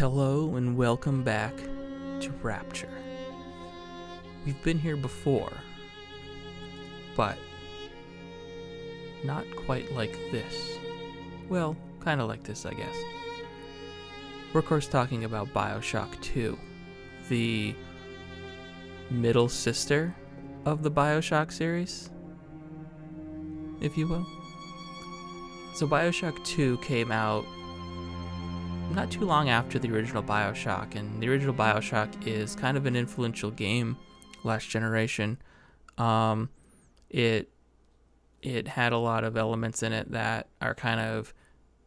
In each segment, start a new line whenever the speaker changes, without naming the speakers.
Hello and welcome back to Rapture. We've been here before, but not quite like this. Well, kind of like this, I guess. We're of course talking about BioShock 2, the middle sister of the BioShock series, if you will. So BioShock 2 came out not too long after the original BioShock, and the original BioShock is kind of an influential game last generation. It had a lot of elements in it that are kind of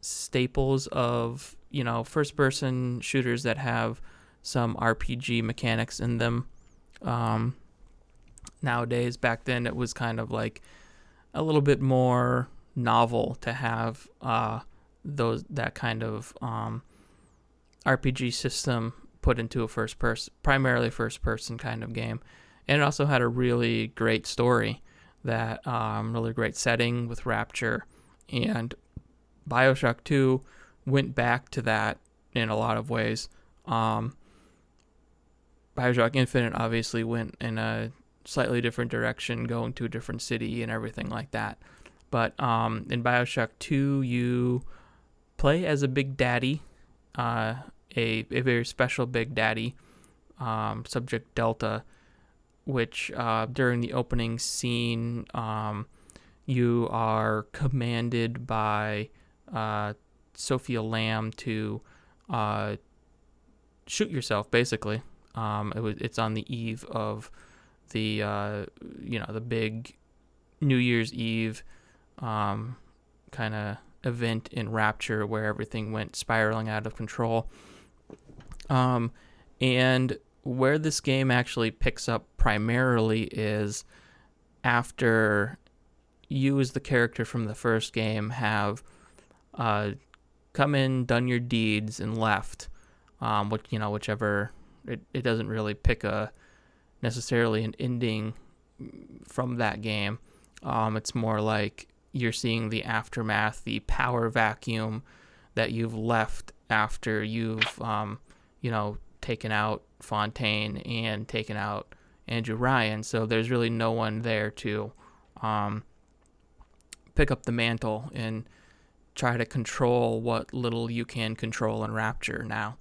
staples of, first-person shooters that have some RPG mechanics in them. Nowadays, back then, it was kind of like a little bit more novel to have that kind of RPG system put into a primarily first-person kind of game. And it also had a really great story, that really great setting with Rapture. And BioShock 2 went back to that in a lot of ways. BioShock Infinite obviously went in a slightly different direction, going to a different city and everything like that. But in BioShock 2, you play as a Big Daddy, a very special Big Daddy, Subject Delta, which during the opening scene, you are commanded by Sophia Lamb to shoot yourself, basically. It's on the eve of the the big New Year's Eve kind of event in Rapture where everything went spiraling out of control. And where this game actually picks up primarily is after you as the character from the first game have come in, done your deeds, and left. Whichever, it doesn't really pick necessarily an ending from that game. It's more like you're seeing the aftermath, the power vacuum that you've left after you've taken out Fontaine and taken out Andrew Ryan. So there's really no one there to pick up the mantle and try to control what little you can control in Rapture now.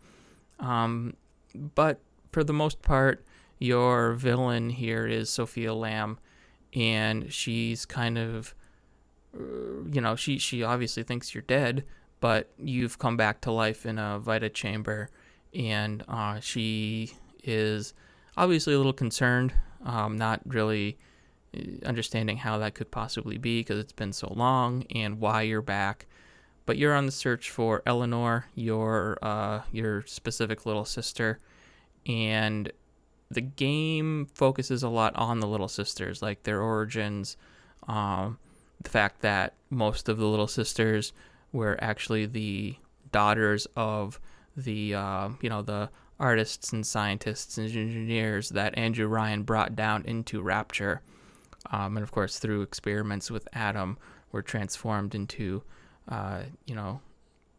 But for the most part, your villain here is Sophia Lamb, and she's kind of, she obviously thinks you're dead, but you've come back to life in a Vita chamber, and she is obviously a little concerned, not really understanding how that could possibly be because it's been so long and why you're back. But you're on the search for Eleanor, your specific little sister, and the game focuses a lot on the little sisters, like their origins, the fact that most of the little sisters were actually the daughters of the the artists and scientists and engineers that Andrew Ryan brought down into Rapture, and of course through experiments with Adam were transformed into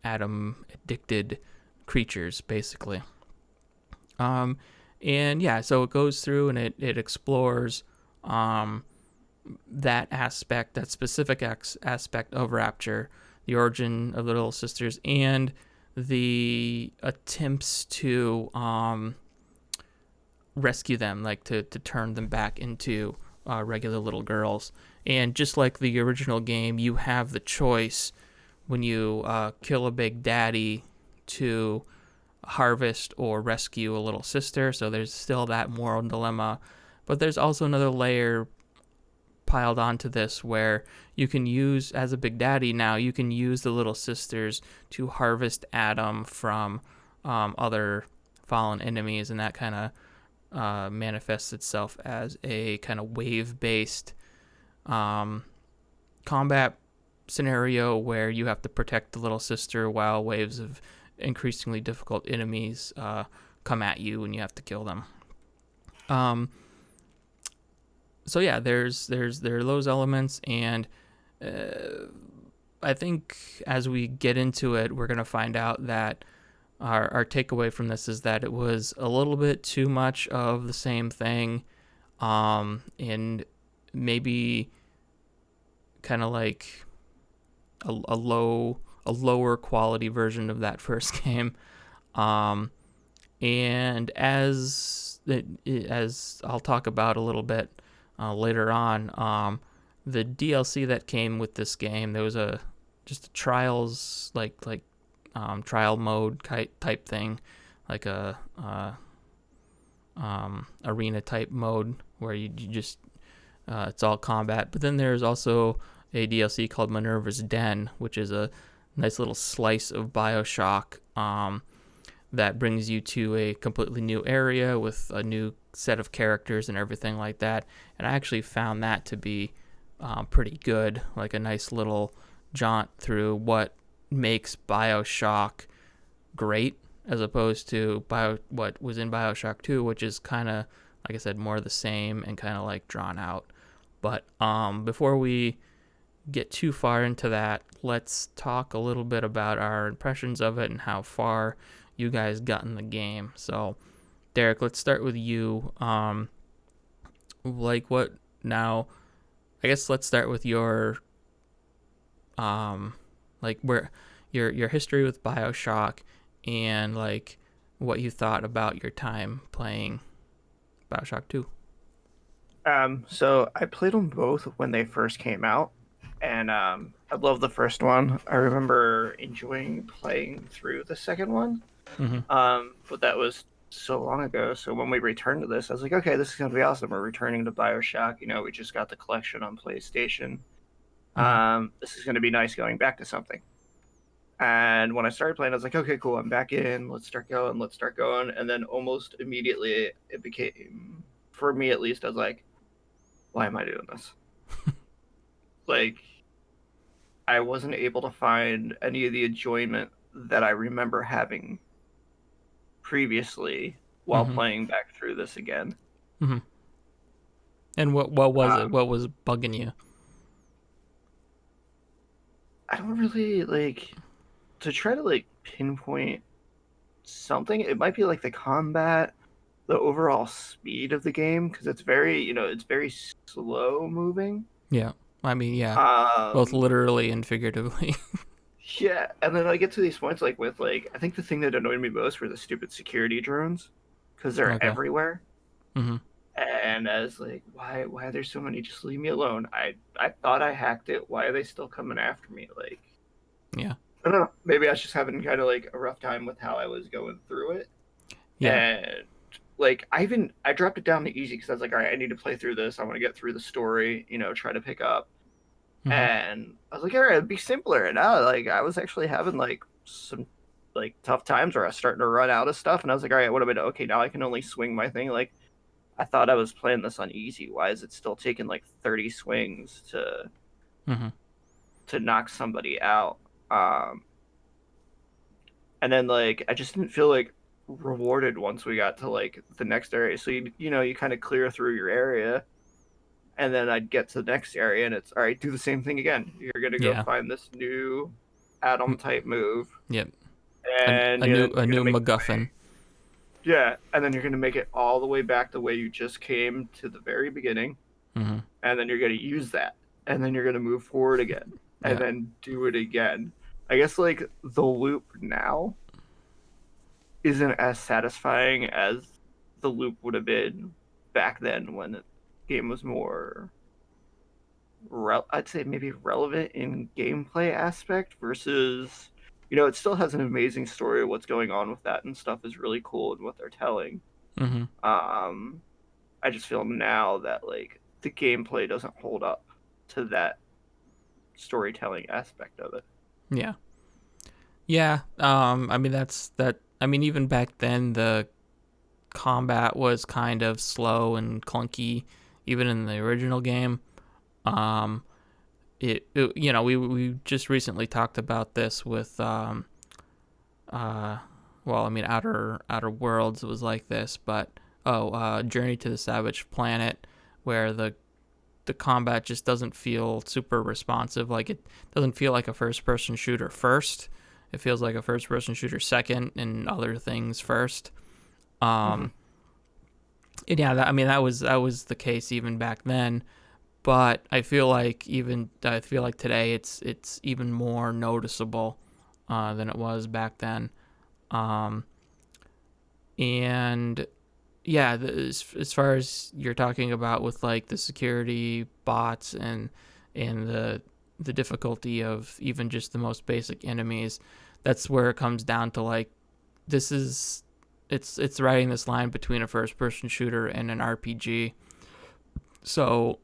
Adam addicted creatures, basically. So it goes through and it explores that aspect, that specific aspect of Rapture, the origin of the little sisters, and the attempts to rescue them, like to turn them back into regular little girls. And just like the original game, you have the choice when you kill a Big Daddy to harvest or rescue a little sister. So there's still that moral dilemma, but there's also another layer piled onto this where you can use, as a Big Daddy now, you can use the little sisters to harvest Adam from other fallen enemies, and that kind of manifests itself as a kind of wave-based combat scenario where you have to protect the little sister while waves of increasingly difficult enemies come at you and you have to kill them. There are those elements, and I think as we get into it, we're going to find out that our takeaway from this is that it was a little bit too much of the same thing, and maybe kind of like a lower quality version of that first game. And as I'll talk about a little bit later on, the DLC that came with this game, there was just a trials trial mode type thing, like a arena type mode where you just it's all combat. But then there's also a DLC called Minerva's Den, which is a nice little slice of BioShock that brings you to a completely new area with a new set of characters and everything like that. And I actually found that to be pretty good, like a nice little jaunt through what makes BioShock great, as opposed to what was in BioShock 2, which is kind of, like I said, more of the same and kind of like drawn out. But before we get too far into that, let's talk a little bit about our impressions of it and how far you guys got in the game. So, Derek, let's start with you. Like what now? I guess let's start with your like where your history with BioShock and like what you thought about your time playing BioShock 2.
So I played them both when they first came out, and I love the first one. I remember enjoying playing through the second one,
Mm-hmm.
but that was so long ago. So when we returned to this, I was like, okay, this is gonna be awesome. We're returning to BioShock. We just got the collection on PlayStation.
Mm-hmm.
This is gonna be nice going back to something. And when I started playing, I was like, okay, cool, I'm back in. Let's start going. Let's start going. And then almost immediately, it became, for me at least, I was like, why am I doing this? Like, I wasn't able to find any of the enjoyment that I remember having previously while
Mm-hmm.
playing back through this again.
Mm-hmm. And what was it?
Um,
What was bugging you?
I don't really like to try to like pinpoint something. It might be like the combat, the overall speed of the game, because it's very, it's very slow moving.
Yeah. I mean, yeah, both
Um,
literally and figuratively.
yeah, and then I get to these points like with like I think the thing that annoyed me most were the stupid security drones, because they're
Okay.
everywhere.
Mm-hmm.
And I was like, why are there so many? Just leave me alone. I thought I hacked it. Why are they still coming after me? Like,
Yeah.
I don't know. Maybe I was just having kind of like a rough time with how I was going through it.
Yeah.
And like I dropped it down to easy because I was like, all right, I need to play through this. I want to get through the story, try to pick up.
Mm-hmm.
And I was like, all right, it'd be simpler. And now like I was actually having like some like tough times where I was starting to run out of stuff. And I was like, all right, what am I doing? Okay, now I can only swing my thing. Like I thought I was playing this on easy. Why is it still taking like 30 swings
Mm-hmm.
to knock somebody out? Um, and then like I just didn't feel like rewarded once we got to like the next area. So you kind of clear through your area, and then I'd get to the next area, and it's all right. Do the same thing again. You're gonna go
Yeah.
find this new Atom
Mm,
type move,
yep.
and
A
you're
new
gonna make
MacGuffin.
yeah, and then you're gonna make it all the way back the way you just came to the very beginning,
Mm-hmm.
and then you're gonna use that, and then you're gonna move forward again, and
Yeah.
then do it again. I guess like the loop now isn't as satisfying as the loop would have been back then when the game was more I'd say maybe relevant in gameplay aspect versus it still has an amazing story. What's going on with that and stuff is really cool and what they're telling.
Mm-hmm.
um I just feel now that like the gameplay doesn't hold up to that storytelling aspect of it.
Yeah. Yeah. I mean that's that. I mean even back then the combat was kind of slow and clunky, even in the original game. Um, we just recently talked about this with uh well, I mean Outer Worlds was like this, but Journey to the Savage Planet, where the combat just doesn't feel super responsive. Like it doesn't feel like a first person shooter first, It feels like a first-person shooter second, and other things first. Um, and yeah, that was the case even back then. But I feel like today it's even more noticeable than it was back then. Um, and yeah, as far as you're talking about with like the security bots and the difficulty of even just the most basic enemies, that's where it comes down to like this is it's riding this line between a first person shooter and an RPG. So,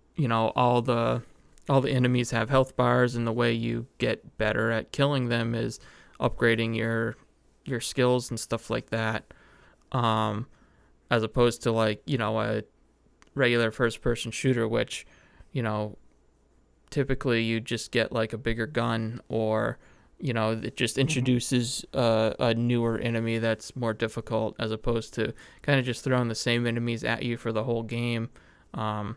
all the enemies have health bars, and the way you get better at killing them is upgrading your skills and stuff like that. Um, as opposed to like, a regular first person shooter, which, you know, typically you just get like a bigger gun, or it just introduces a newer enemy that's more difficult, as opposed to kind of just throwing the same enemies at you for the whole game. um,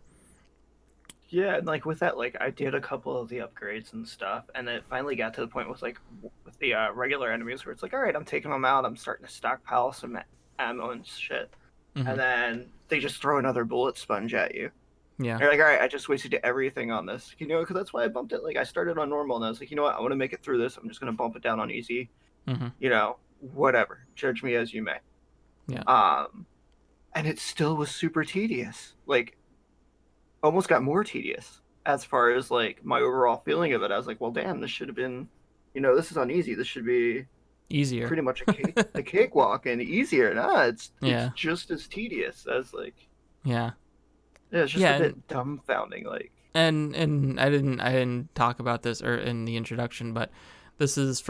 Yeah, and like with that, like I did a couple of the upgrades and stuff, and it finally got to the point with like with the regular enemies where it's like, all right, I'm taking them out, I'm starting to stockpile some ammo and shit,
mm-hmm.
and then they just throw another bullet sponge at you.
Yeah.
And you're like, all right, I just wasted everything on this, because that's why I bumped it. Like I started on normal, and I was like, you know what, I want to make it through this. I'm just gonna bump it down on easy.
Mm-hmm.
Whatever, judge me as you may.
Yeah.
And it still was super tedious. Like almost got more tedious as far as like my overall feeling of it. I was like, well, damn, this should have been, this is uneasy. This should be
Easier.
pretty much a cakewalk and easier. Nah, it's
Yeah.
just as tedious as like,
Yeah.
yeah, it's just
Yeah.
a bit dumbfounding. Like,
And I didn't talk about this or in the introduction, but this is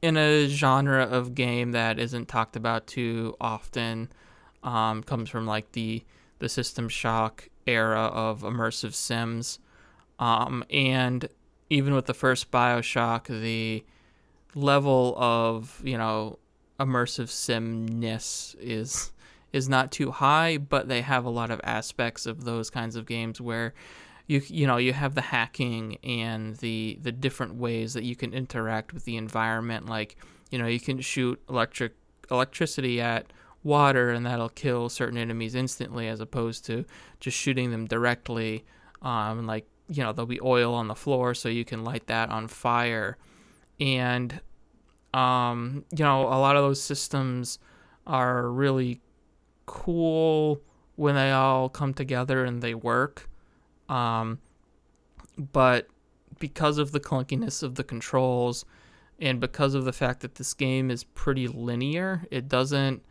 in a genre of game that isn't talked about too often. Comes from like the System Shock era of immersive sims. And even with the first BioShock, the level of, immersive simness is not too high, but they have a lot of aspects of those kinds of games where you have the hacking and the different ways that you can interact with the environment. Like, you can shoot electricity at water, and that'll kill certain enemies instantly, as opposed to just shooting them directly. Like, there'll be oil on the floor, so you can light that on fire. And a lot of those systems are really cool when they all come together and they work. But because of the clunkiness of the controls, and because of the fact that this game is pretty linear, it doesn't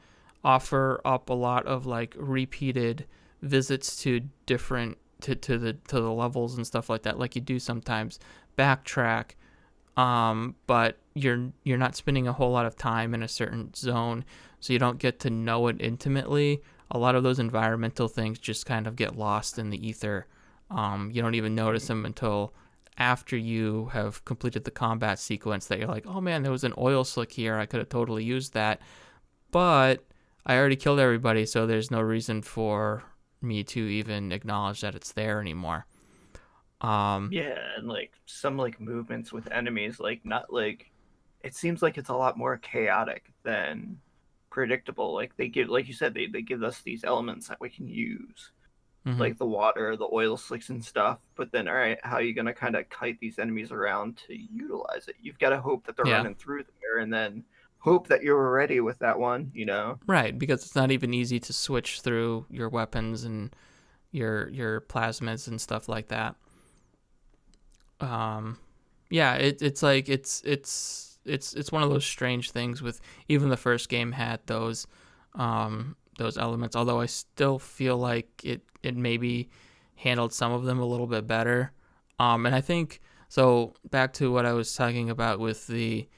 offer up a lot of like repeated visits to different to the levels and stuff like that, like you do sometimes backtrack. But you're not spending a whole lot of time in a certain zone, so you don't get to know it intimately. A lot of those environmental things just kind of get lost in the ether. You don't even notice them until after you have completed the combat sequence, that you're like, oh man, there was an oil slick here, I could have totally used that, but I already killed everybody, so there's no reason for me to even acknowledge that it's there anymore.
yeah, and like some like movements with enemies, like not like it seems like it's a lot more chaotic than predictable. Like they give, like you said, they give us these elements that we can use,
Mm-hmm.
like the water, the oil slicks and stuff. But then, all right, how are you gonna kind of kite these enemies around to utilize it? You've got to hope that they're
Yeah.
running through there, and then hope that you're ready with that one.
Right, because it's not even easy to switch through your weapons and your plasmids and stuff like that. Yeah, it's like it's one of those strange things. With even the first game had those elements, although I still feel like it maybe handled some of them a little bit better. And I think, so back to what I was talking about with the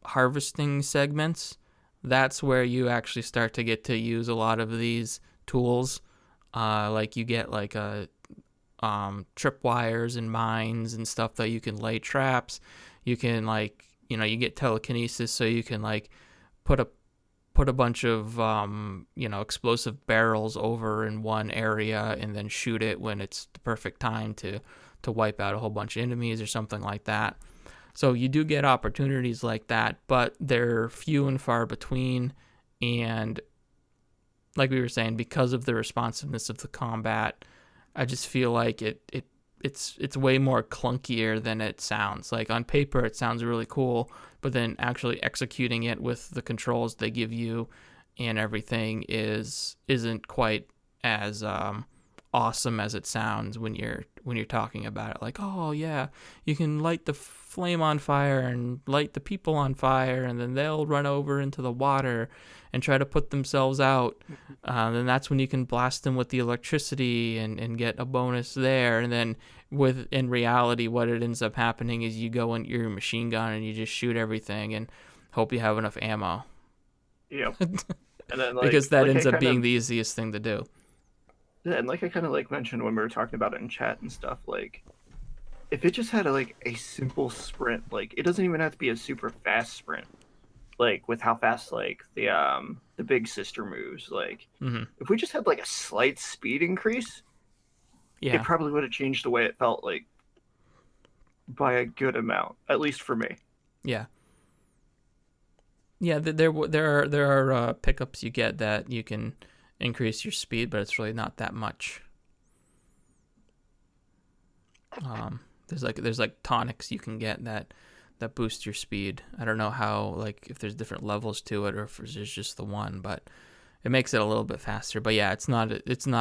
harvesting segments, that's where you actually start to get to use a lot of these tools. Like you get like a tripwires and mines and stuff that you can lay traps. You can like, you get telekinesis, so you can like put a bunch of explosive barrels over in one area and then shoot it when it's the perfect time to wipe out a whole bunch of enemies or something like that. So you do get opportunities like that, but they're few and far between. And like we were saying, because of the responsiveness of the combat, I just feel like it's way more clunkier than it sounds. Like on paper, it sounds really cool, but then actually executing it with the controls they give you and everything isn't quite as awesome as it sounds when you're talking about it. Like, oh yeah, you can light the flame on fire and light the people on fire, and then they'll run over into the water and try to put themselves out. Then that's when you can blast them with the electricity and get a bonus there. And then in reality, what it ends up happening is you go in your machine gun and you just shoot everything and hope you have enough ammo.
Yeah. And then
because that ends
I
up
kind
being
of
the easiest thing to do.
yeah, and like I kind of like mentioned when we were talking about it in chat and stuff, like if it just had a simple sprint, like it doesn't even have to be a super fast sprint, like with how fast like the big sister moves, like
Mm-hmm.
if we just had like a slight speed increase, it
Yeah.
probably would have changed the way it felt, like by a good amount, at least for me.
Yeah. Yeah, there are pickups you get that you can increase your speed, but it's really not that much. There's like tonics you can get that boost your speed. I don't know how, like, if there's different levels to it or if there's just the one, but it makes it a little bit faster. But yeah, it's not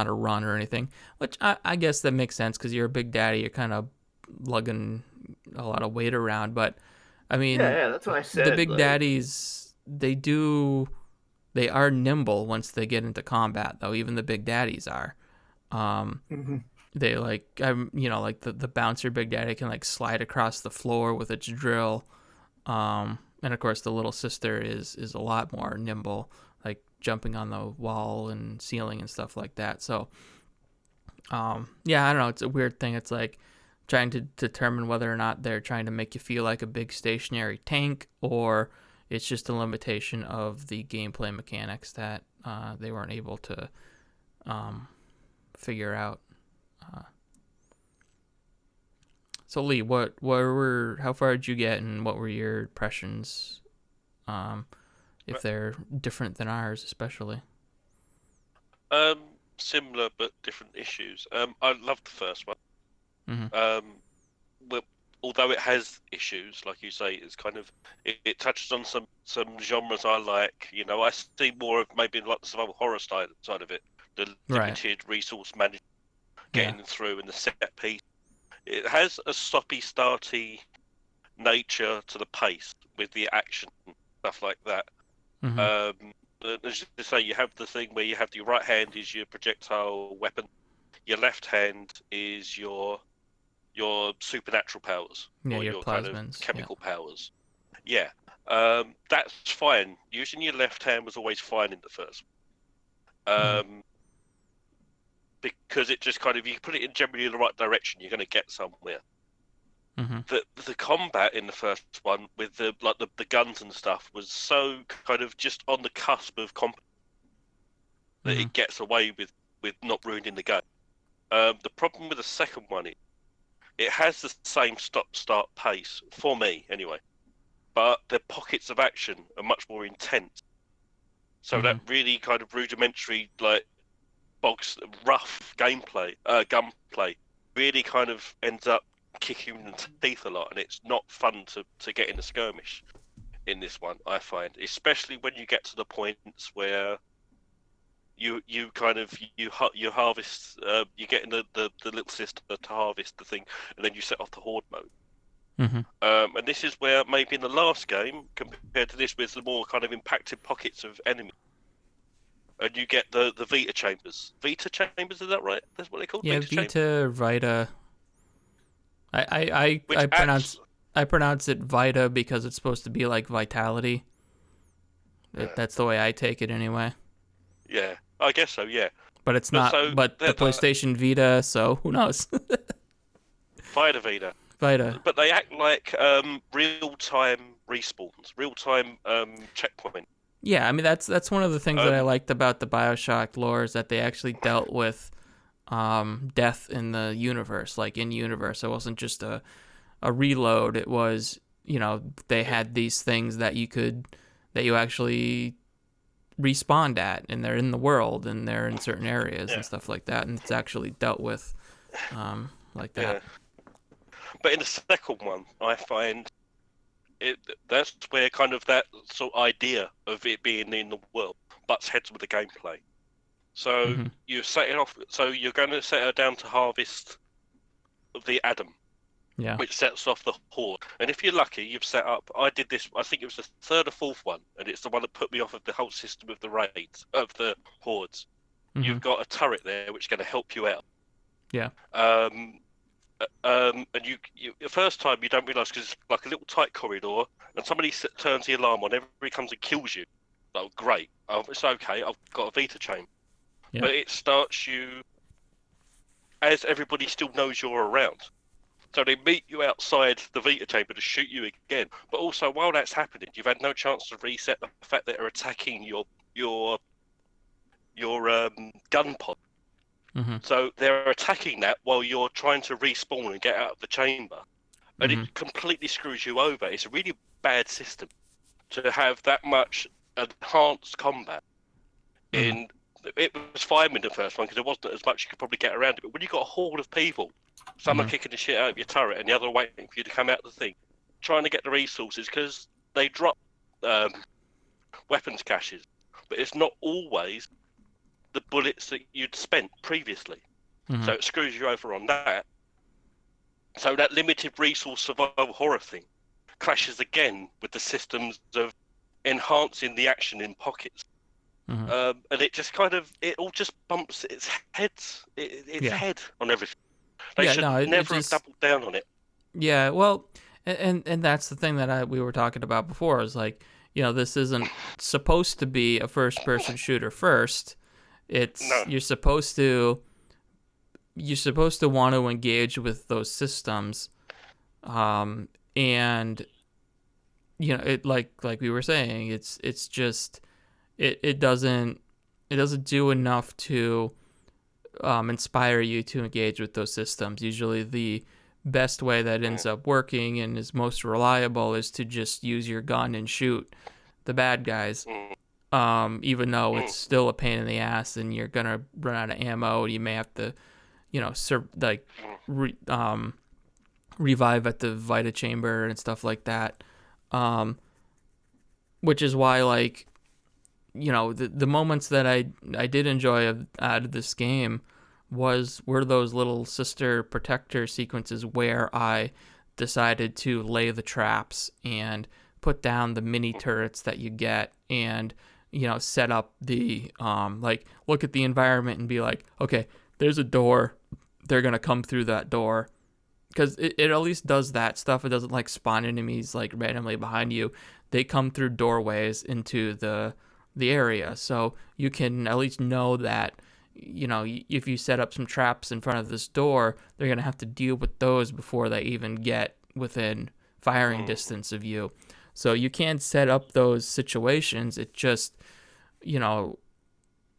a run or anything, which I guess that makes sense because you're a big daddy. You're kind of lugging a lot of weight around. But I
Yeah,
mean,
yeah, that's what I
the
said.
big
Like,
daddies, they are nimble once they get into combat, though. Even the big daddies are. Um,
mhm.
they like like the bouncer big daddy can like slide across the floor with its drill. And of course the little sister is a lot more nimble, like jumping on the wall and ceiling and stuff like that. So yeah, I don't know, it's a weird thing. It's like trying to determine whether or not they're trying to make you feel like a big stationary tank, or it's just a limitation of the gameplay mechanics that they weren't able to figure out. So Lee, how far did you get, and what were your impressions? If they're different than ours, especially.
Um, Similar but different issues. I loved the first one.
Mm-hmm.
Well, although it has issues, like you say, it's kind of it touches on some genres I like. You know, I see more of maybe like the survival horror side of it, the
Right.
limited resource management, getting
Yeah.
through, and the set piece. It has a stopy-starty nature to the pace with the action and stuff like that.
Mm-hmm.
As you say, you have the thing where you have your right hand is your projectile weapon, your left hand is your supernatural powers,
Yeah,
or
your
your kind of
plasmins. Yeah.
chemical powers. Yeah, that's fine. Using your left hand was always fine in the first,
Mm-hmm.
because it just kind of, you put it in generally in the right direction, you're going to get somewhere.
Mm-hmm.
The combat in the first one with the guns and stuff was so kind of just on the cusp of combat that
Mm-hmm.
it gets away with not ruining the game. The problem with the second one is it has the same stop-start pace, for me anyway, but the pockets of action are much more intense. So that
Mm-hmm.
really kind of rudimentary, like rough gunplay, really kind of ends up kicking in the teeth a lot, and it's not fun to get in a skirmish in this one, I find, especially when you get to the points where you kind of you harvest, you get in the little sister to harvest the thing, and then you set off the horde mode.
Mm-hmm.
And this is where maybe in the last game, compared to this, with the more kind of impacted pockets of enemy, and you get the Vita chambers. Vita chambers, is that right? That's what they called,
Yeah,
Vita chambers.
Vita, Vita.
Which
I pronounce it Vita because it's supposed to be like vitality. That's the way I take it anyway.
Yeah, I guess so. Yeah,
But it's
but
not.
so
But the PlayStation Vita, so who knows?
Vita,
Vita.
but they act like real-time respawns, real-time checkpoint.
Yeah, I mean that's one of the things that I
Um,
liked about the BioShock lore, is that they actually dealt with death in the universe, like in universe. It wasn't just a reload. It was they had these things that you actually respawned at, and they're in the world, and they're in certain areas and stuff like that, and it's actually dealt with like that.
But in the second one, I find that's where kind of that sort of idea of it being in the world butts heads with the gameplay. So you set it off. So you're going to set her down to harvest the Adam, which sets off the horde. And if you're lucky, you've set up. I did this. I think it was the third or fourth one, and it's the one that put me off of the whole system of the raids of the hordes. You've got a turret there, which is going to help you out.
Yeah.
And you the first time you don't realise, because it's like a little tight corridor, and somebody turns the alarm on. Everybody comes and kills you. Oh, great! Oh, it's okay. I've got a Vita chamber. Yeah. But it starts you as everybody still knows you're around. So they meet you outside the Vita chamber to shoot you again. But also, while that's happening, you've had no chance to reset the fact that they're attacking your gun pod. So they're attacking that while you're trying to respawn and get out of the chamber. And it completely screws you over. It's a really bad system to have that much enhanced combat. It was fine in the first one because there wasn't as much you could probably get around it. But when you got a horde of people, some are kicking the shit out of your turret and the other waiting for you to come out of the thing, trying to get the resources, because they drop weapons caches. But it's not always the bullets that you'd spent previously. So it screws you over on that. So that limited resource survival horror thing clashes again with the systems of enhancing the action in pockets. And it just it all just bumps its head on everything. They should never have doubled down on it.
Yeah, well, and that's the thing that we were talking about before, is like, this isn't supposed to be a first-person shooter first. You're supposed to want to engage with those systems, and it like we were saying, it's just it doesn't do enough to inspire you to engage with those systems. Usually the best way that ends up working and is most reliable is to just use your gun and shoot the bad guys. Even though it's still a pain in the ass and you're gonna run out of ammo, you may have to, revive at the Vita chamber and stuff like that. Which is why, like, the moments that I did enjoy out of this game were those little sister protector sequences where I decided to lay the traps and put down the mini turrets that you get, and set up the look at the environment and be like, okay, there's a door, they're gonna come through that door, because it at least does that stuff. It doesn't like spawn enemies like randomly behind you. They come through doorways into the area, so you can at least know that if you set up some traps in front of this door, they're gonna have to deal with those before they even get within firing distance of you. So you can set up those situations. It just,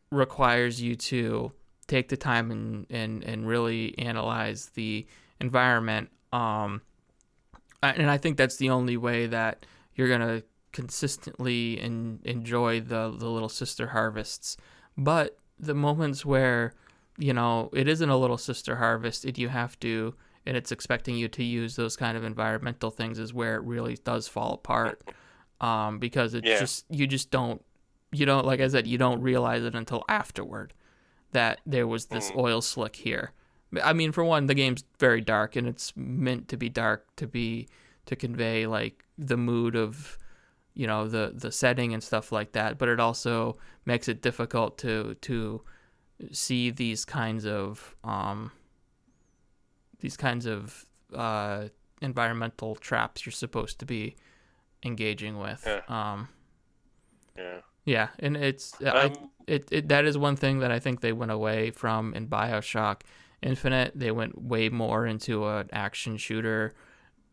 requires you to take the time and really analyze the environment. And I think that's the only way that you're going to consistently enjoy the little sister harvests. But the moments where, it isn't a little sister harvest, and it's expecting you to use those kind of environmental things, is where it really does fall apart. Because you don't, like I said, you don't realize it until afterward that there was this oil slick here. I mean, for one, the game's very dark, and it's meant to be dark to convey like the mood of, the setting and stuff like that. But it also makes it difficult to see these kinds of environmental traps you're supposed to be engaging with. And it's that is one thing that I think they went away from in BioShock Infinite. They went way more into an action shooter,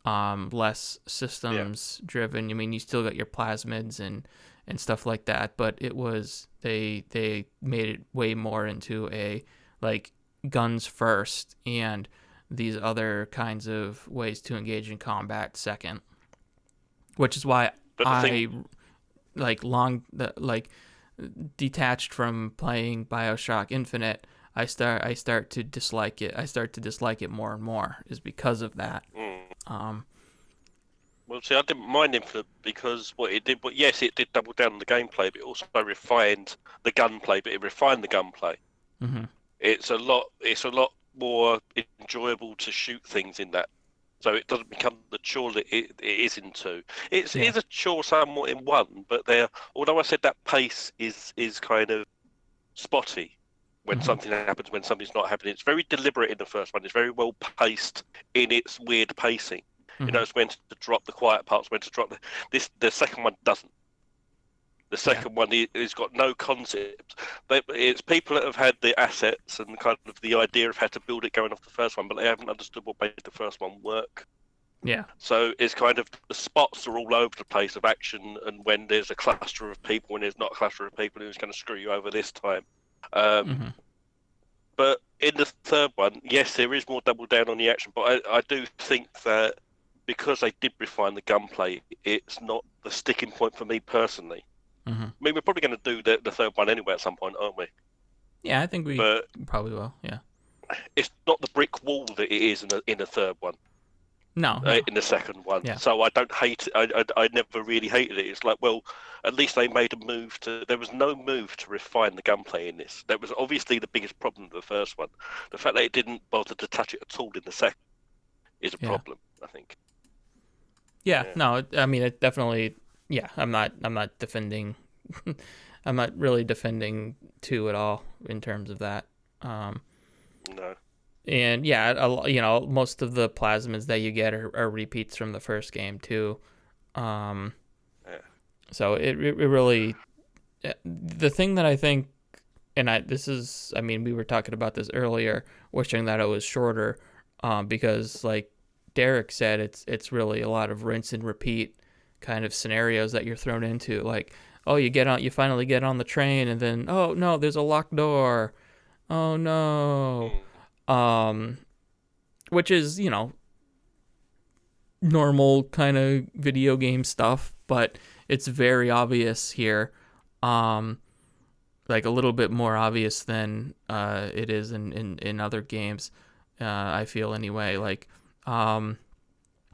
less systems driven. I mean, you still got your plasmids and stuff like that, but it was they made it way more into a like guns first and these other kinds of ways to engage in combat second. which is why
But the thing,
detached from playing BioShock Infinite, I start to dislike it. I start to dislike it more and more is because of that.
Well, see, I didn't mind Infinite because what it did, yes, it did double down on the gameplay, but it also refined the gunplay. But it refined the gunplay.
Mm-hmm.
It's a lot more enjoyable to shoot things in that. So it doesn't become the chore that it is in 2. It is a chore somewhat in 1, but although I said that pace is kind of spotty when something happens, when something's not happening. It's very deliberate in the first one. It's very well paced in its weird pacing.
Mm-hmm.
It knows when to drop the quiet parts, when to drop the second one doesn't. The second one is got no concept. It's people that have had the assets and kind of the idea of how to build it going off the first one, but they haven't understood what made the first one work.
Yeah.
So it's kind of the spots are all over the place of action, and when there's a cluster of people, when there's not a cluster of people, who's going to screw you over this time. But in the third one, yes, there is more double down on the action, but I do think that because they did refine the gunplay, it's not the sticking point for me personally. I mean, we're probably going to do the third one anyway at some point, aren't we?
Yeah, I think we probably will. Yeah.
It's not the brick wall that it is in the third one.
No.
In the second one.
Yeah.
So I don't hate it. I never really hated it. It's like, well, at least they made a move there was no move to refine the gunplay in this. That was obviously the biggest problem with the first one. The fact that it didn't bother to touch it at all in the second is a problem, I think.
Yeah. No, I mean, it definitely, I'm not defending, I'm not really defending 2 at all in terms of that.
No.
And most of the plasmids that you get are repeats from the first game too. So it really, the thing that I think, and we were talking about this earlier, wishing that it was shorter, because like Derek said, it's really a lot of rinse and repeat kind of scenarios that you're thrown into. Like, oh, you finally get on the train, and then, oh no, there's a locked door. Oh no. Which is, normal kind of video game stuff, but it's very obvious here. Like a little bit more obvious than it is in other games, I feel anyway. Like,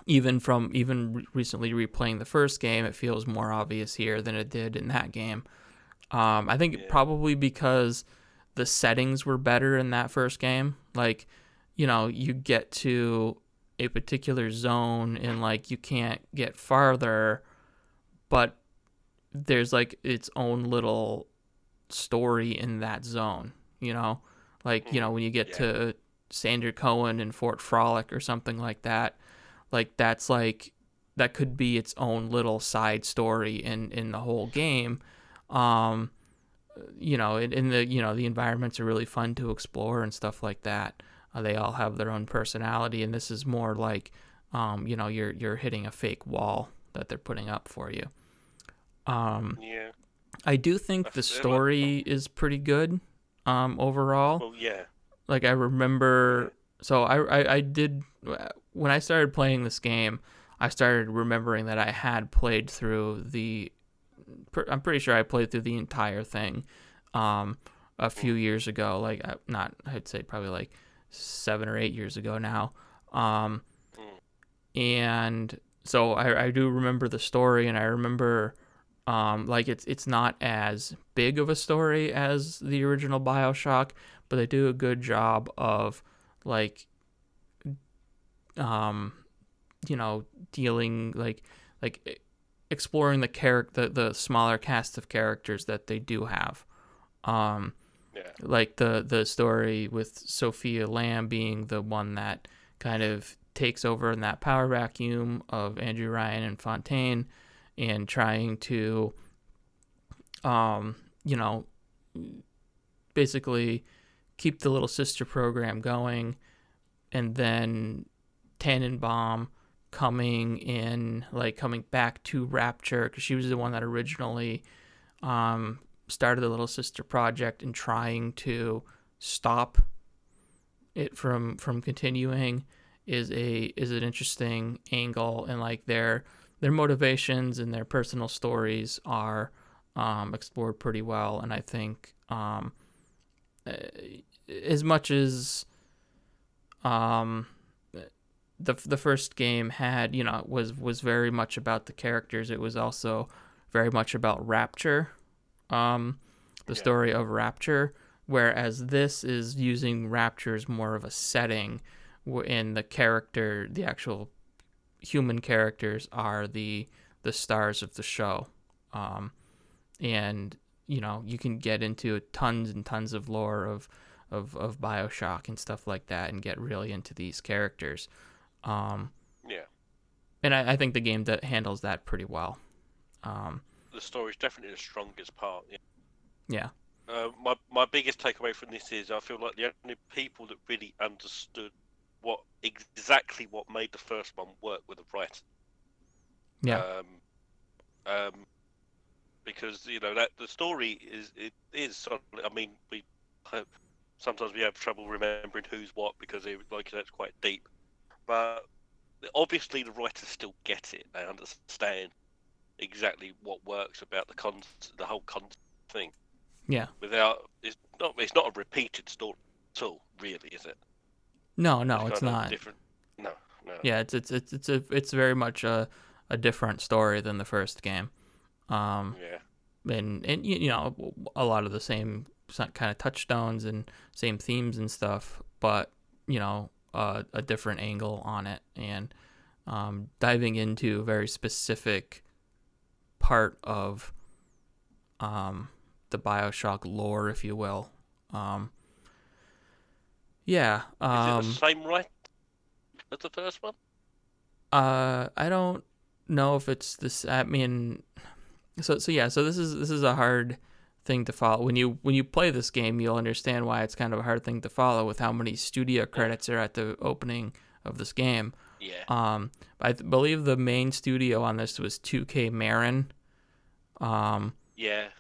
even recently replaying the first game, it feels more obvious here than it did in that game. I think probably because the settings were better in that first game. Like, you get to a particular zone and like you can't get farther, but there's like its own little story in that zone, like, when you get to Sander Cohen and Fort Frolic or something like that, like that's like, that could be its own little side story in the whole game. In the environments are really fun to explore and stuff like that. They all have their own personality, and this is more like, you're hitting a fake wall that they're putting up for you. I do think the story is pretty good, overall.
Well, yeah.
Like I remember, so I did, when I started playing this game, I started remembering that I had played through I'm pretty sure I played through the entire thing, a few years ago. Like I'd say probably like 7 or 8 years ago now. And so I do remember the story, and I remember, like it's not as big of a story as the original BioShock, but they do a good job of like, dealing like exploring the smaller cast of characters that they do have. Like the story with Sophia Lamb being the one that kind of takes over in that power vacuum of Andrew Ryan and Fontaine, and trying to, basically keep the Little Sister program going, and then Tannenbaum coming back to Rapture, because she was the one that originally started the Little Sister project, and trying to stop it from continuing is an interesting angle, and like their their motivations and their personal stories are explored pretty well, and I think as much as the first game had, was very much about the characters, it was also very much about Rapture, the story of Rapture, whereas this is using Rapture as more of a setting, in the actual human characters are the stars of the show. And you can get into tons and tons of lore of BioShock and stuff like that, and get really into these characters.
Yeah.
And I think the game that handles that pretty well.
The story's definitely the strongest part.
Yeah.
My biggest takeaway from this is I feel like the only people that really understood exactly what made the first one work were the writers.
Yeah.
Because that the story is solid. I mean, sometimes we have trouble remembering who's what because that's quite deep. But obviously the writers still get it. They understand exactly what works about the whole thing.
Yeah.
It's not a repeated story at all, really, is it?
No, it's not.
Different. No.
Yeah, it's very much a different story than the first game.
Yeah.
And a lot of the same kind of touchstones and same themes and stuff, but a different angle on it, and diving into a very specific part of the BioShock lore, if you will. Yeah.
Is it the same right as the first one?
I don't know if it's this. I mean, so this is a hard thing to follow. When you play this game, you'll understand why it's kind of a hard thing to follow with how many studio credits are at the opening of this game.
Yeah.
I believe the main studio on this was 2K Marin.
Yeah.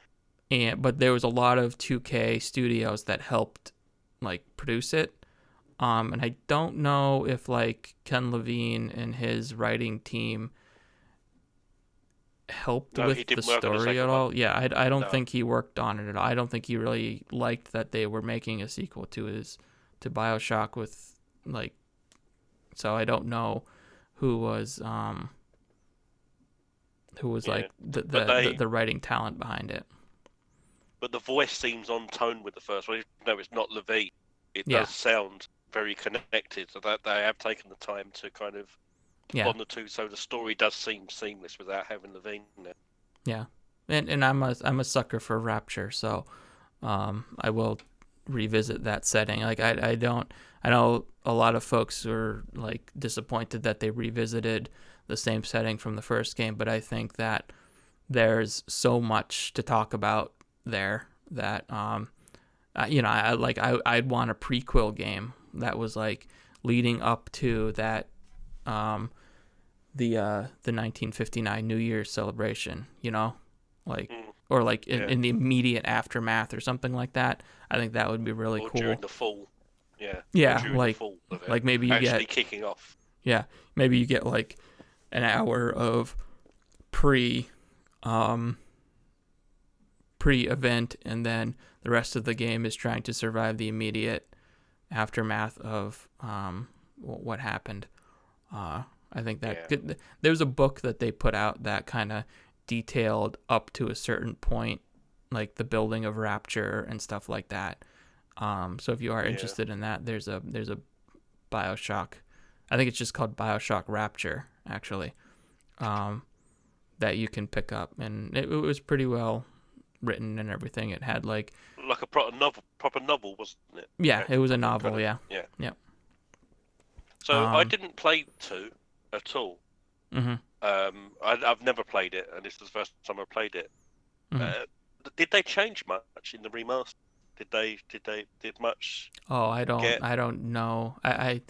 But there was a lot of 2K studios that helped produce it. And I don't know if Ken Levine and his writing team helped with the story at all. Yeah, I don't think he worked on it at all. I don't think he really liked that they were making a sequel to BioShock with so I don't know who was the writing talent behind it.
But the voice seems on tone with the first one. No, it's not Levine. It does sound very connected, so that they have taken the time to kind of bond the two, so the story does seem seamless without having Levine in it.
Yeah, and I'm a sucker for Rapture, so I will revisit that setting. I know a lot of folks were disappointed that they revisited the same setting from the first game, but I think that there's so much to talk about there that I'd want a prequel game that was leading up to that the 1959 New Year's celebration, or in the immediate aftermath or something like that. I think that would be really cool.
During the fall. Yeah.
The fall of it. Maybe you
actually kicking off.
Yeah, maybe you get an hour of pre-event, and then the rest of the game is trying to survive the immediate aftermath of what happened. I think that there was a book that they put out that kind of detailed up to a certain point, the building of Rapture and stuff like that. So if you are interested in that, there's a BioShock, I think it's just called BioShock Rapture, actually, that you can pick up, and it was pretty well written and everything. It had
like a proper novel, wasn't it?
Yeah, it was a novel.
Yeah.
Yep.
So I didn't play 2 at all.
Mm-hmm.
I've never played it, and this is the first time I played it.
Mm-hmm.
Did they change much in the remaster? Did much?
Oh, I don't know. I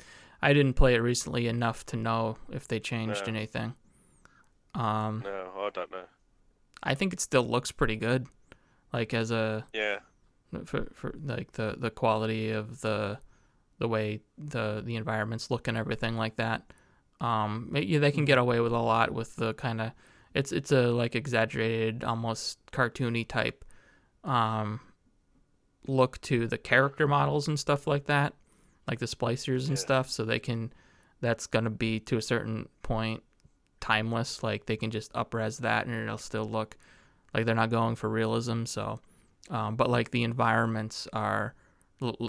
didn't play it recently enough to know if they changed anything.
No, I don't know.
I think it still looks pretty good, as a for the quality of the way the environments look and everything like that. They can get away with a lot with the kind of it's a like exaggerated, almost cartoony type look to the character models and stuff like that, like the splicers and stuff. So that's gonna be to a certain point timeless. Like they can just up-res that and it'll still look like they're not going for realism. So, but like the environments are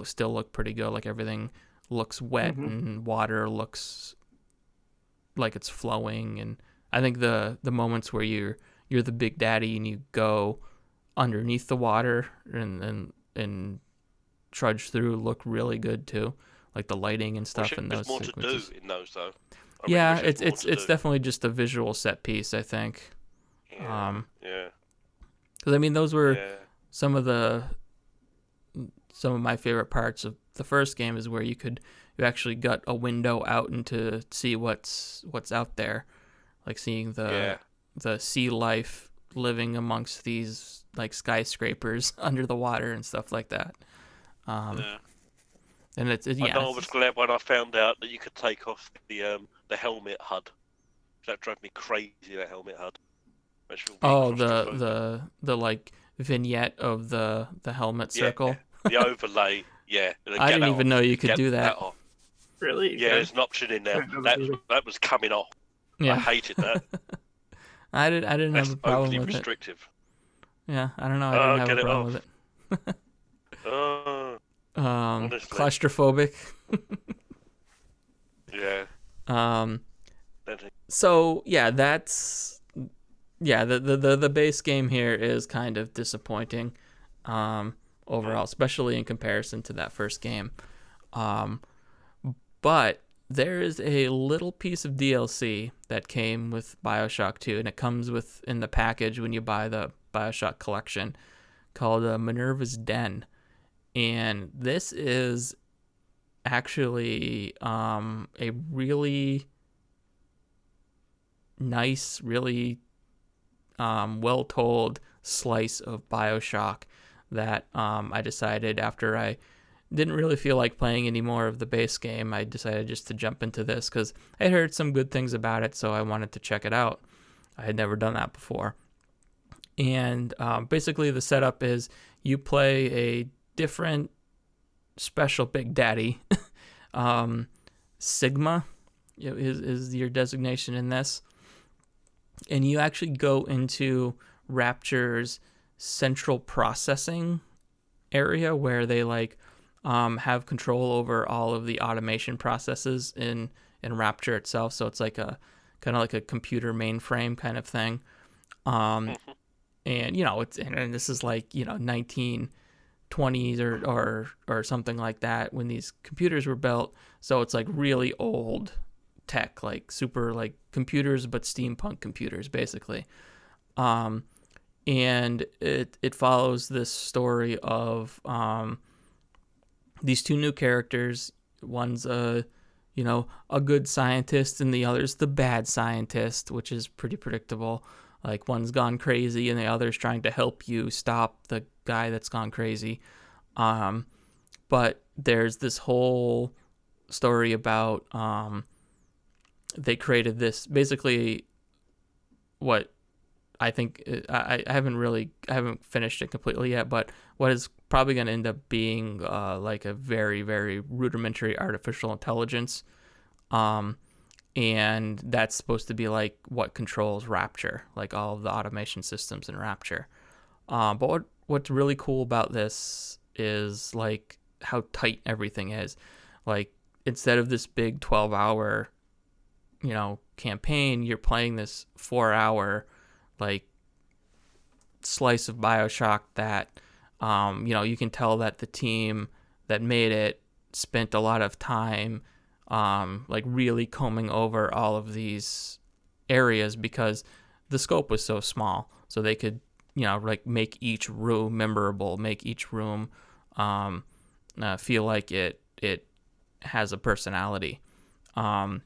still look pretty good. Like everything looks wet and water looks like it's flowing. And I think the moments where you're the big daddy and you go underneath the water and trudge through look really good too. Like the lighting and stuff in those
sequences. There's more to do in those though.
Yeah, it's definitely just a visual set piece, I think.
Yeah.
Because I mean, those were some of my favorite parts of the first game is where you actually got a window out and to see what's out there, like seeing the sea life living amongst these like skyscrapers under the water and stuff like that. And I
was glad when I found out that you could take off the helmet HUD. That drove me crazy. That helmet HUD.
The like vignette of the helmet circle.
The overlay. Yeah.
I didn't even know you could do that.
Really?
Yeah, there's an option in there. That was coming off. Yeah. I hated that.
I didn't have a problem with
restrictive.
It. Yeah, I don't know. I didn't have a problem with it. Claustrophobic.
Yeah.
So yeah, the base game here is kind of disappointing, overall, especially in comparison to that first game. But there is a little piece of DLC that came with BioShock 2, and it comes in the package when you buy the BioShock collection, called Minerva's Den. And this is actually a really nice, really well-told slice of BioShock that I decided after I didn't really feel like playing any more of the base game, I decided just to jump into this because I had heard some good things about it, so I wanted to check it out. I had never done that before. And basically the setup is you play a different special Big Daddy. Sigma is your designation in this. And you actually go into Rapture's central processing area where they have control over all of the automation processes in Rapture itself. So it's like a kind of like a computer mainframe kind of thing. And and this is like 1920s or something like that when these computers were built. So it's like really old tech, like super like computers, but steampunk computers basically. And it follows this story of these two new characters. One's a good scientist and the other's the bad scientist, which is pretty predictable. Like one's gone crazy and the other's trying to help you stop the guy that's gone crazy. But there's this whole story about they created this basically what I think I haven't finished it completely yet, but what is probably going to end up being like a very, very rudimentary artificial intelligence. And that's supposed to be like what controls Rapture, like all of the automation systems in Rapture. But what's really cool about this is like how tight everything is. Like instead of this big 12-hour, campaign, you're playing this 4-hour like slice of BioShock that you can tell that the team that made it spent a lot of time like really combing over all of these areas because the scope was so small, so they could like make each room memorable, make each room feel like it has a personality, and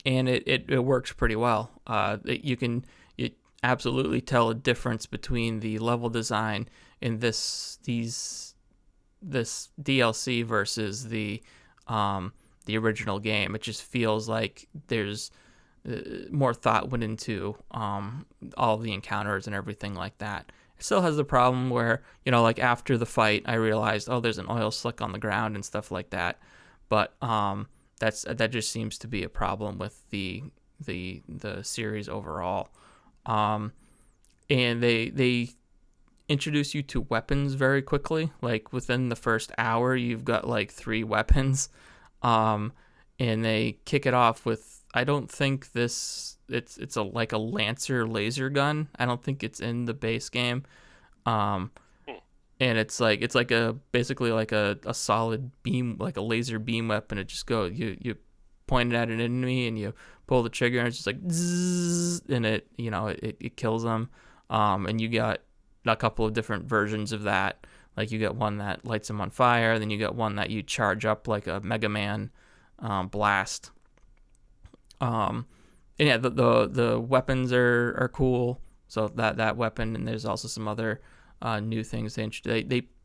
it works pretty well. You can absolutely tell a difference between the level design in this DLC versus the the original game. It just feels like there's more thought went into all the encounters and everything like that. It still has the problem where, like after the fight, I realized, oh, there's an oil slick on the ground and stuff like that. But that just seems to be a problem with the series overall. And they introduce you to weapons very quickly. Like within the first hour, you've got like 3 weapons. And they kick it off with, I don't think it's like a Lancer laser gun. I don't think it's in the base game. And it's basically like a solid beam, like a laser beam weapon. It just goes, you point it at an enemy and you pull the trigger and it's just like zzz, and it kills them. And you got a couple of different versions of that. Like you got one that lights them on fire, then you got one that you charge up like a Mega Man blast. And yeah, the weapons are cool. So that weapon, and there's also some other new things they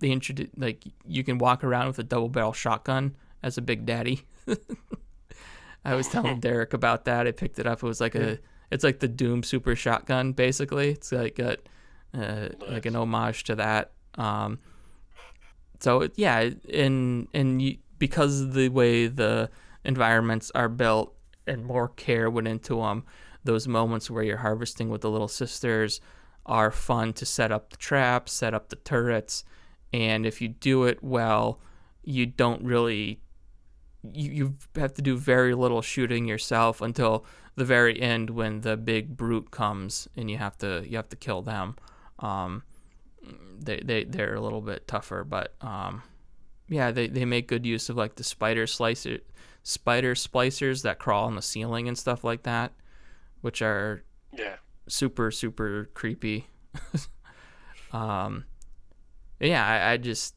introduced. Like you can walk around with a double barrel shotgun as a Big Daddy. I was telling Derek about that. I picked it up. It was like it's like the Doom Super Shotgun basically. It's like like an homage to that. So yeah, because of the way the environments are built and more care went into them, those moments where you're harvesting with the little sisters are fun to set up the traps, set up the turrets, and if you do it well, you don't really you have to do very little shooting yourself until the very end when the big brute comes and you have to kill them. They're a little bit tougher, but yeah, they make good use of like the spider splicers that crawl on the ceiling and stuff like that, which are super super creepy. Yeah, I just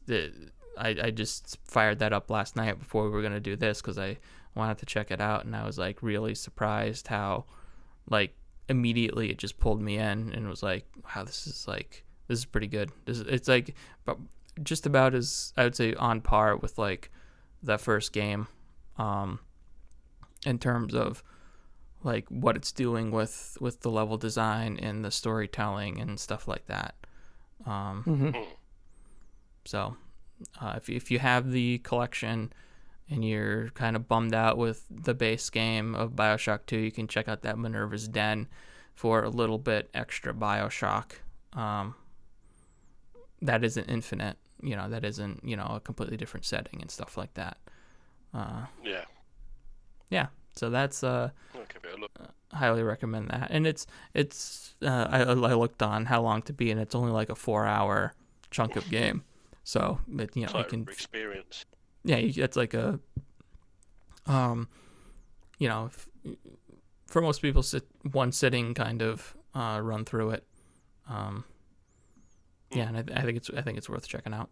fired that up last night before we were gonna do this because I wanted to check it out, and I was like really surprised how like immediately it just pulled me in and was like, wow, this is pretty good. It's like just about as I would say on par with like the first game, in terms of like what it's doing with the level design and the storytelling and stuff like that. So if you have the collection and you're kind of bummed out with the base game of BioShock 2, you can check out that Minerva's Den for a little bit extra BioShock. That isn't Infinite, that isn't, a completely different setting and stuff like that. Yeah. So that's highly recommend that. And it's I looked on how long to beat, and it's only like a 4-hour chunk of game. So you can
experience.
Yeah, it's like a for most people, one sitting kind of run through it. Yeah, and I think it's worth checking out.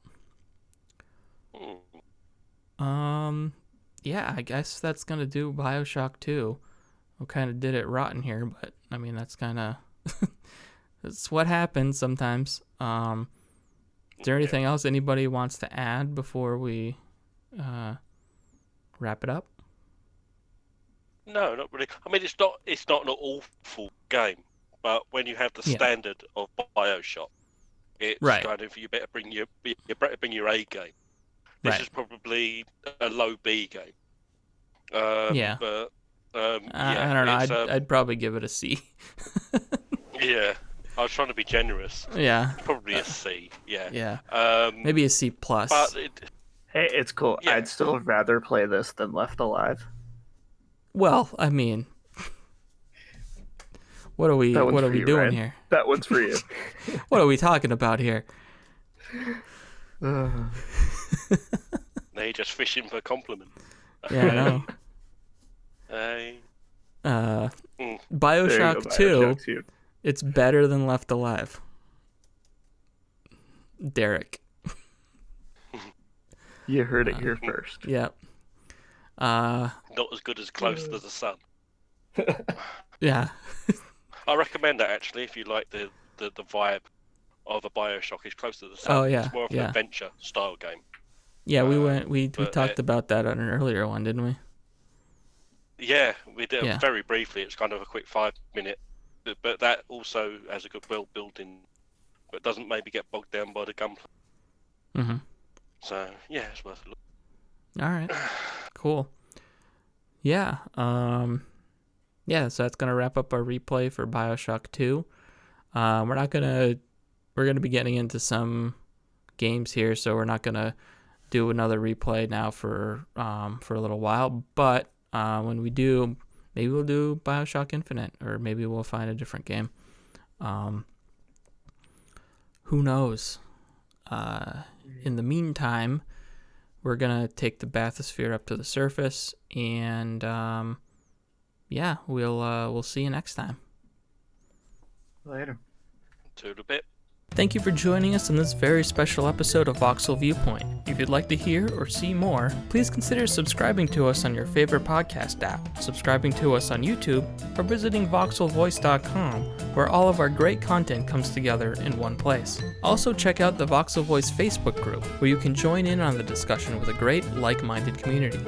Yeah, I guess that's gonna do BioShock 2. We kind of did it rotten here, but I mean that's kind of that's what happens sometimes. Is there anything else anybody wants to add before we wrap it up?
No, not really. I mean, it's not an awful game, but when you have the standard of BioShock, it's kind of you better bring your A game. This is probably a low B game. But
I don't know. I'd probably give it a C.
Yeah, I was trying to be generous.
Yeah,
probably a C. Yeah.
Yeah. Maybe a C plus.
But hey, it's cool. Yeah. I'd still rather play this than Left Alive.
Well, I mean, what are we doing
Ryan.
here?
That one's for you.
What are we talking about here?
Now you're just fishing for a compliment.
Yeah, I know. BioShock 2, it's better than Left Alive. Derek.
You heard it here first.
Yep.
Not as good as Close to the Sun.
Yeah.
I recommend that actually if you like the vibe of a BioShock. It's Close to the Sun.
Oh yeah.
It's more of an adventure style game.
Yeah, we talked about that on an earlier one, didn't we?
Yeah, we did
Yeah.
very briefly. It's kind of a quick 5 minute, but that also has a good world building, but doesn't maybe get bogged down by the gunplay.
Mm-hmm.
So yeah, it's worth a look.
All right. Cool. Yeah. Yeah. So that's gonna wrap up our replay for BioShock 2. We're gonna be getting into some games here, so we're not gonna do another replay now for a little while. But when we do, maybe we'll do BioShock Infinite, or maybe we'll find a different game. Who knows? In the meantime, we're gonna take the bathysphere up to the surface, and yeah, we'll see you next time.
Later.
Toodle bit.
Thank you for joining us on this very special episode of Voxel Viewpoint. If you'd like to hear or see more, please consider subscribing to us on your favorite podcast app, subscribing to us on YouTube, or visiting voxelvoice.com, where all of our great content comes together in one place. Also check out the Voxel Voice Facebook group, where you can join in on the discussion with a great, like-minded community.